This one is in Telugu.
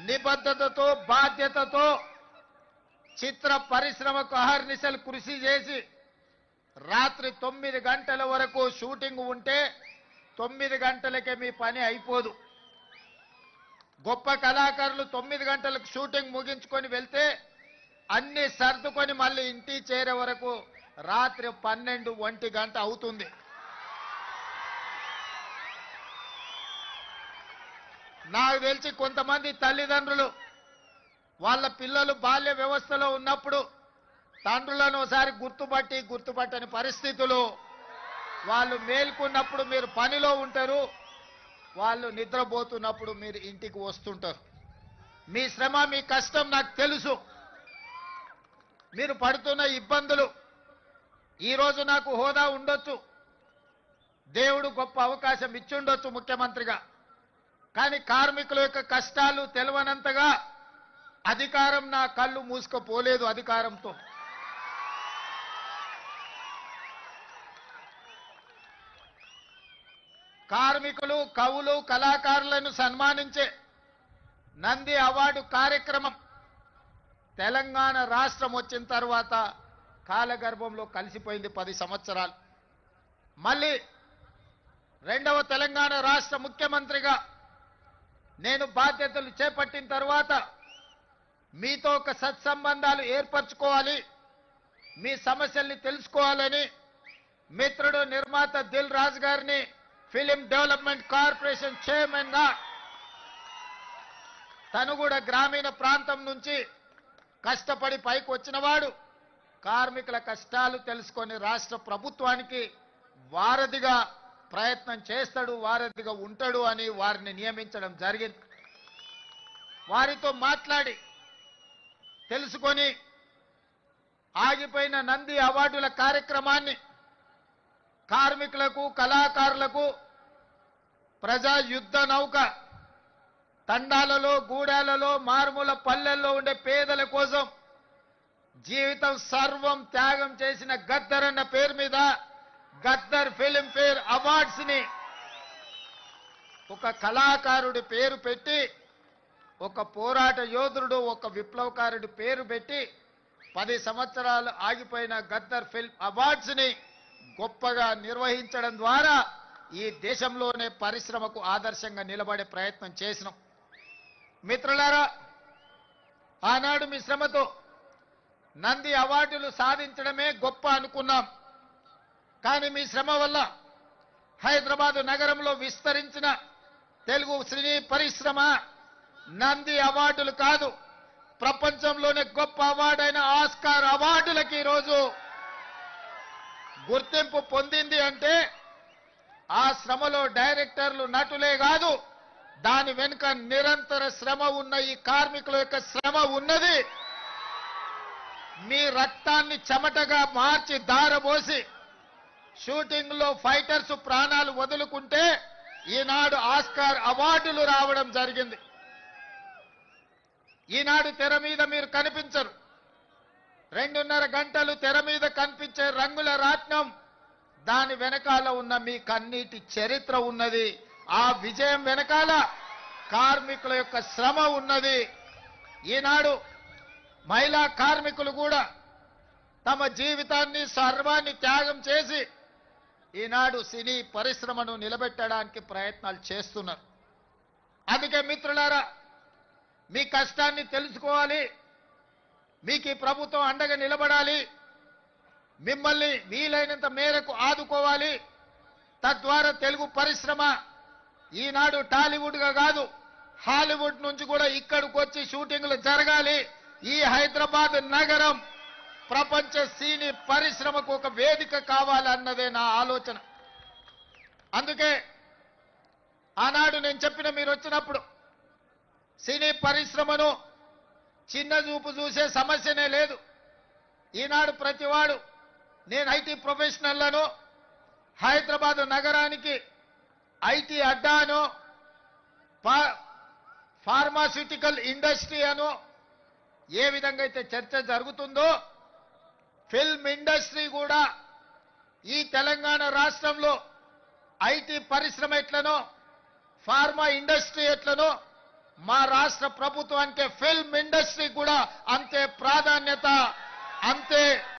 నిబద్ధతతో బాధ్యతతో చిత్ర పరిశ్రమకు అహర్నిశలు కృషి చేసి రాత్రి 9 గంటల వరకు షూటింగ్ ఉంటే 9 గంటలకే మీ పని అయిపోదు. గొప్ప కళాకారులు 9 గంటలకు షూటింగ్ ముగించుకొని వెళ్తే అన్ని సర్దుకొని మళ్ళీ ఇంటికి చేరే వరకు రాత్రి 12-1 గంట అవుతుంది. నాకు తెలిసి కొంతమంది తల్లిదండ్రులు వాళ్ళ పిల్లలు బాల్య వ్యవస్థలో ఉన్నప్పుడు తండ్రులను ఒకసారి గుర్తుపట్టని పరిస్థితులు, వాళ్ళు మేల్కొన్నప్పుడు మీరు పనిలో ఉంటారు, వాళ్ళు నిద్రపోతున్నప్పుడు మీరు ఇంటికి వస్తుంటారు. మీ శ్రమ మీ కష్టం నాకు తెలుసు. మీరు పడుతున్న ఇబ్బందులు. ఈరోజు నాకు హోదా ఉండొచ్చు, దేవుడు గొప్ప అవకాశం ఇచ్చుండొచ్చు ముఖ్యమంత్రిగా. కానీ కార్మికుల యొక్క కష్టాలు తెలవనంతగా అధికారం నా కళ్ళు మూసుకుపోలేదు. అధికారంతో కార్మికులు, కవులు, కళాకారులను సన్మానించే నంది అవార్డు కార్యక్రమం తెలంగాణ రాష్ట్రం వచ్చిన తర్వాత కాలగర్భంలో కలిసిపోయింది 10 సంవత్సరాలు. మళ్ళీ రెండవ తెలంగాణ రాష్ట్ర ముఖ్యమంత్రిగా నేను బాధ్యతలు చేపట్టిన తర్వాత మీతో ఒక సత్సంబంధాలు ఏర్పరచుకోవాలి, మీ సమస్యల్ని తెలుసుకోవాలని మిత్రుడు నిర్మాత దిల్ రాజు గారిని ఫిలిం డెవలప్మెంట్ కార్పొరేషన్ చైర్మన్ గా, తను కూడా గ్రామీణ ప్రాంతం నుంచి కష్టపడి పైకి వచ్చినవాడు, కార్మికుల కష్టాలు తెలుసుకొని రాష్ట్ర ప్రభుత్వానికి వారధిగా ప్రయత్నం చేస్తాడు, వారధిగా ఉంటాడు అని వారిని నియమించడం జరిగింది. వారితో మాట్లాడి తెలుసుకొని ఆగిపోయిన నంది అవార్డుల కార్యక్రమాన్ని కార్మికులకు, కళాకారులకు ప్రజా యుద్ధ నౌక తండాలలో, గూడాలలో, మారుమూల పల్లెల్లో ఉండే పేదల కోసం జీవితం సర్వం త్యాగం చేసిన గద్దర్ అన్న పేరు మీద గద్దర్ ఫిలిం ఫేర్ అవార్డ్స్ ని ఒక కళాకారుడి పేరు పెట్టి, ఒక పోరాట యోధుడు, ఒక విప్లవకారుడి పేరు పెట్టి 10 సంవత్సరాలు ఆగిపోయిన గద్దర్ ఫిల్మ్ అవార్డ్స్ ని గొప్పగా నిర్వహించడం ద్వారా ఈ దేశంలోనే పరిశ్రమకు ఆదర్శంగా నిలబడే ప్రయత్నం చేసినాం. మిత్రులారా, ఆనాడు మీ శ్రమతో నంది అవార్డులు సాధించడమే గొప్ప అనుకున్నాం. కానీ మీ శ్రమ వల్ల హైదరాబాదు నగరంలో విస్తరించిన తెలుగు సినీ పరిశ్రమ నంది అవార్డులు కాదు, ప్రపంచంలోనే గొప్ప అవార్డైన ఆస్కార్ అవార్డులకి ఈరోజు గుర్తింపు పొందింది. అంటే ఆ శ్రమలో డైరెక్టర్లు, నటులే కాదు, దాని వెనుక నిరంతర శ్రమ ఉన్న ఈ కార్మికుల యొక్క శ్రమ ఉన్నది. మీ రక్తాన్ని చెమటగా మార్చి దారబోసి షూటింగ్ లో ఫైటర్స్ ప్రాణాలు వదులుకుంటే ఈనాడు ఆస్కార్ అవార్డులు రావడం జరిగింది. ఈనాడు తెర మీద మీరు కనిపించరు, 2.5 గంటలు తెర మీద కనిపించే రంగుల రాట్నం, దాని వెనకాల ఉన్న మీ కన్నీటి చరిత్ర ఉన్నది. ఆ విజయం వెనకాల కార్మికుల యొక్క శ్రమ ఉన్నది. ఈనాడు మహిళా కార్మికులు కూడా తమ జీవితాన్ని, సర్వాన్ని త్యాగం చేసి ఈనాడు సినీ పరిశ్రమను నిలబెట్టడానికి ప్రయత్నాలు చేస్తున్నారు. అందుకే మిత్రులారా, మీ కష్టాన్ని తెలుసుకోవాలి, మీకు ఈ ప్రభుత్వం అండగా నిలబడాలి, మిమ్మల్ని వీలైనంత మేరకు ఆదుకోవాలి. తద్వారా తెలుగు పరిశ్రమ ఈనాడు టాలీవుడ్ గా కాదు, హాలీవుడ్ నుంచి కూడా ఇక్కడికి వచ్చి షూటింగ్లు జరగాలి. ఈ హైదరాబాద్ నగరం ప్రపంచ సినీ పరిశ్రమకు ఒక వేదిక కావాలన్నదే నా ఆలోచన. అందుకే ఆనాడు నేను చెప్పిన, మీరు వచ్చినప్పుడు సినీ పరిశ్రమను చిన్న చూపు చూసే సమస్యనే లేదు. ఈనాడు ప్రతివాడు, నేను ఐటీ ప్రొఫెషనల్లను, హైదరాబాద్ నగరానికి ఐటీ అడ్డాను, ఫార్మాస్యూటికల్ ఇండస్ట్రీ అను ఏ విధంగా అయితే చర్చ జరుగుతుందో, ఫిల్మ్ ఇండస్ట్రీ కూడా ఈ తెలంగాణ రాష్ట్రంలో ఐటీ పరిశ్రమ ఎట్లనో, ఫార్మా ఇండస్ట్రీ ఎట్లనో, మా రాష్ట్ర ప్రభుత్వానికి ఫిల్మ్ ఇండస్ట్రీ కూడా అంతే ప్రాధాన్యత, అంతే